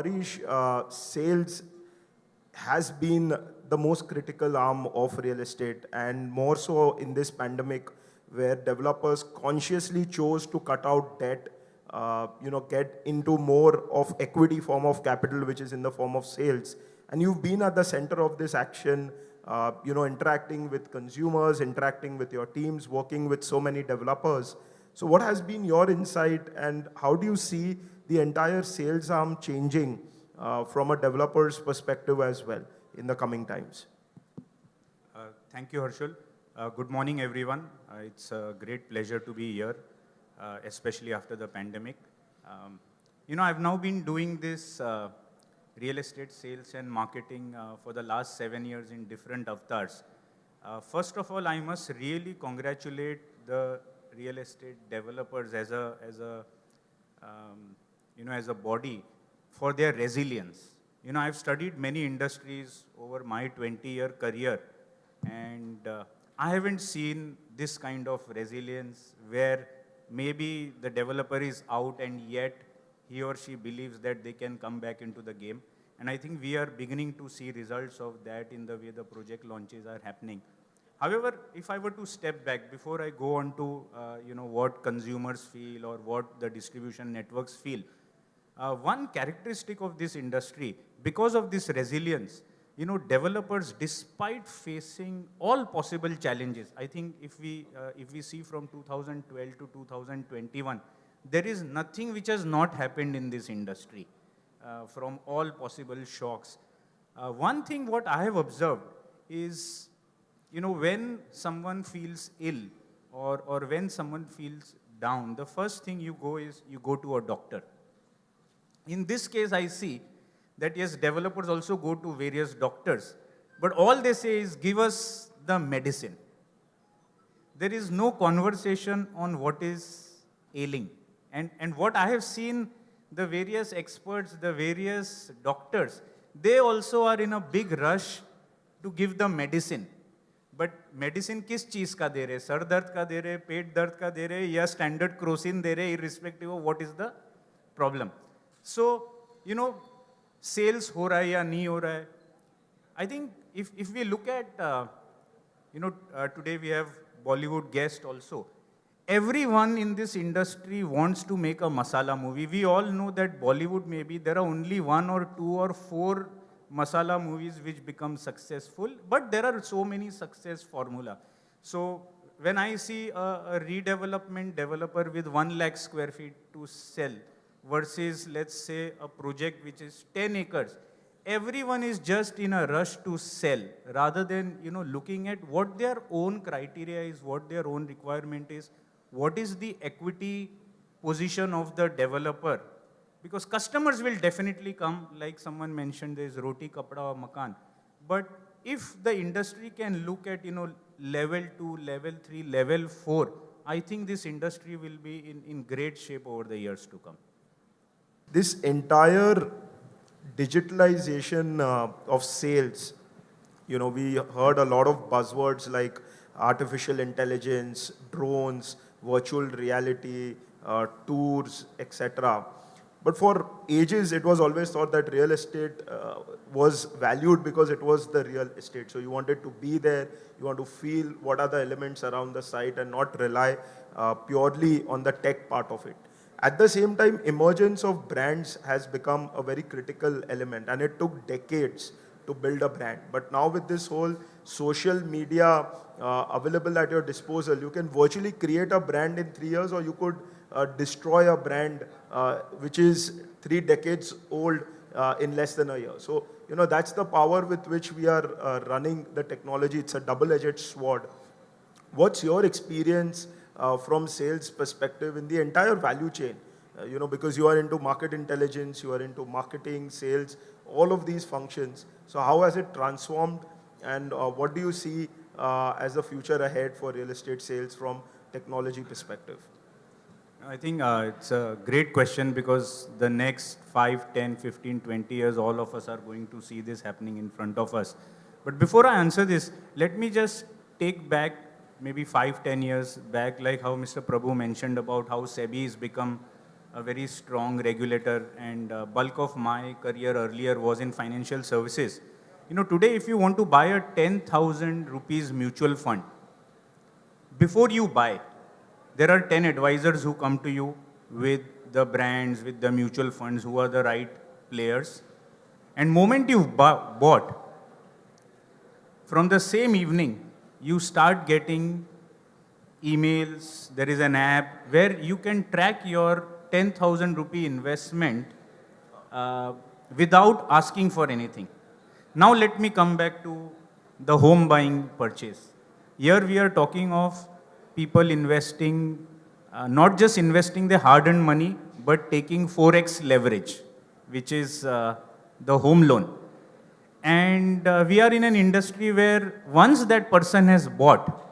Harish, sales has been the most critical arm of real estate, and more so in this pandemic, where developers consciously chose to cut out debt, get into more of equity form of capital, which is in the form of sales. And you've been at the center of this action, interacting with consumers, interacting with your teams, working with so many developers. So what has been your insight, and how do you see the entire sales arm changing from a developer's perspective as well in the coming times? Thank you, Harshul. Good morning, everyone. It's a great pleasure to be here, especially after the pandemic. I've now been doing this real estate sales and marketing for the last 7 years in different avatars. First of all, I must really congratulate the real estate developers as a body for their resilience. I've studied many industries over my 20-year career, and I haven't seen this kind of resilience where maybe the developer is out and yet he or she believes that they can come back into the game. And I think we are beginning to see results of that in the way the project launches are happening. However, if I were to step back before I go on to what consumers feel or what the distribution networks feel, one characteristic of this industry, because of this resilience, developers, despite facing all possible challenges, I think if we see from 2012 to 2021, there is nothing which has not happened in this industry from all possible shocks. One thing what I have observed is, when someone feels ill or when someone feels down, the first thing you go to a doctor. In this case, I see that yes, developers also go to various doctors, but all they say is give us the medicine. There is no conversation on what is ailing. And what I have seen, the various experts, the various doctors, they also are in a big rush to give the medicine. But medicine किस चीज का दे रहे? Sir दर्द का दे रहे, पेट दर्द का दे रहे, या standard crocin दे रहे, irrespective of what is the problem. So, sales हो रहा है या नहीं हो रहा है. I think if we look at, today we have Bollywood guest also. Everyone in this industry wants to make a masala movie. We all know that Bollywood maybe there are only 1 or 2 or 4 masala movies which become successful, but there are so many success formula. So when I see a redevelopment developer with 1 lakh square feet to sell versus, let's say, a project which is 10 acres, everyone is just in a rush to sell rather than, looking at what their own criteria is, what their own requirement is, what is the equity position of the developer. Because customers will definitely come, like someone mentioned, there is roti, kapda or makan. But if the industry can look at, level 2, level 3, level 4, I think this industry will be in great shape over the years to come. This entire digitalization of sales, we heard a lot of buzzwords like artificial intelligence, drones, virtual reality, tours, etc. But for ages, it was always thought that real estate was valued because it was the real estate. So you wanted to be there, you want to feel what are the elements around the site and not rely purely on the tech part of it. At the same time, emergence of brands has become a very critical element, and it took decades to build a brand. But now with this whole social media available at your disposal, you can virtually create a brand in 3 years, or you could destroy a brand which is 3 decades old in less than a year. So, that's the power with which we are running the technology. It's a double-edged sword. What's your experience from sales perspective in the entire value chain? Because you are into market intelligence, you are into marketing, sales, all of these functions. So how has it transformed, and what do you see as the future ahead for real estate sales from technology perspective? I think it's a great question, because the next 5, 10, 15, 20 years, all of us are going to see this happening in front of us. But before I answer this, let me just take back maybe 5, 10 years back, like how Mr. Prabhu mentioned about how SEBI has become a very strong regulator, and bulk of my career earlier was in financial services. Today if you want to buy a 10,000 rupees mutual fund, before you buy, there are 10 advisors who come to you with the brands, with the mutual funds, who are the right players. And moment you've bought, from the same evening, you start getting emails. There is an app where you can track your 10,000 rupee investment without asking for anything. Now let me come back to the home buying purchase. Here we are talking of people investing, not just investing their hard-earned money, but taking 4x leverage, which is the home loan. And we are in an industry where once that person has bought,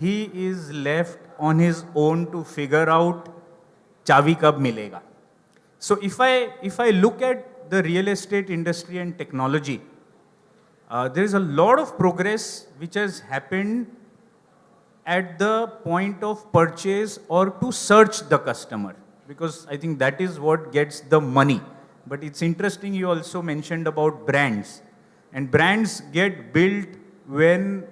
he is left on his own to figure out chavi kab milega. So if I look at the real estate industry and technology, there is a lot of progress which has happened at the point of purchase or to search the customer, because I think that is what gets the money. But it's interesting, you also mentioned about brands. And brands get built when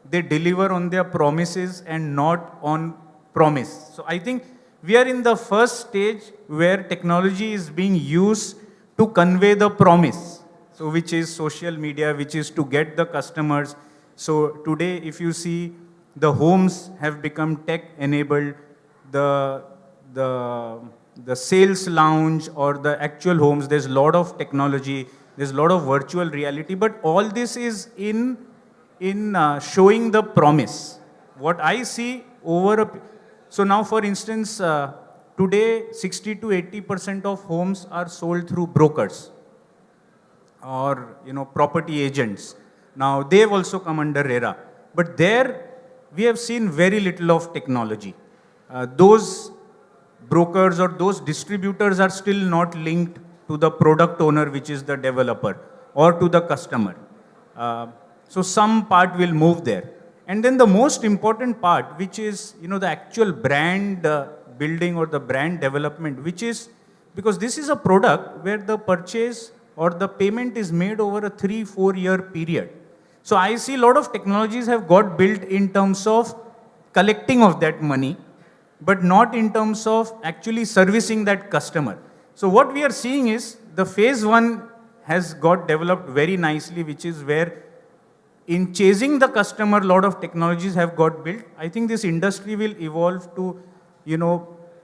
they deliver on their promises and not on promise. So I think we are in the first stage where technology is being used to convey the promise. So which is social media, which is to get the customers. So today, if you see, the homes have become tech enabled. The sales lounge or the actual homes, there's a lot of technology. There's a lot of virtual reality, but all this is in showing the promise. What I see so now for instance, today 60 to 80% of homes are sold through brokers or property agents. Now they've also come under RERA, but there we have seen very little of technology. Those brokers or those distributors are still not linked to the product owner, which is the developer, or to the customer. So some part will move there. And then the most important part, which is the actual brand building or the brand development, which is, because this is a product where the purchase or the payment is made over a 3-4 year period. So I see a lot of technologies have got built in terms of collecting of that money, but not in terms of actually servicing that customer. So what we are seeing is the phase 1 has got developed very nicely, which is where in chasing the customer, a lot of technologies have got built. I think this industry will evolve to,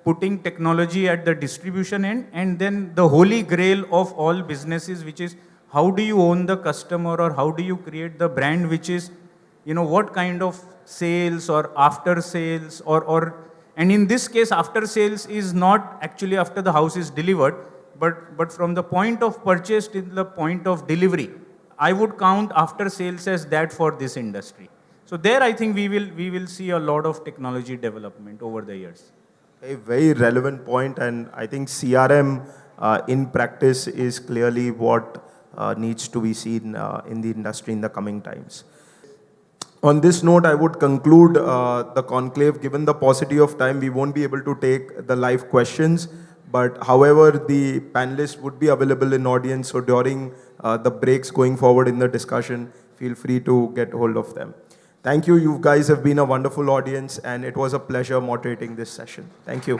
putting technology at the distribution end, and then the holy grail of all businesses, which is how do you own the customer, or how do you create the brand, which is, what kind of sales or after sales and in this case, after sales is not actually after the house is delivered, but from the point of purchase to the point of delivery. I would count after sales as that for this industry. So there I think we will see a lot of technology development over the years. A very relevant point, and I think CRM in practice is clearly what needs to be seen in the industry in the coming times. On this note, I would conclude the conclave. Given the paucity of time, we won't be able to take the live questions. But however, the panelists would be available in audience. So during the breaks going forward in the discussion, feel free to get hold of them. Thank you. You guys have been a wonderful audience, and it was a pleasure moderating this session. Thank you.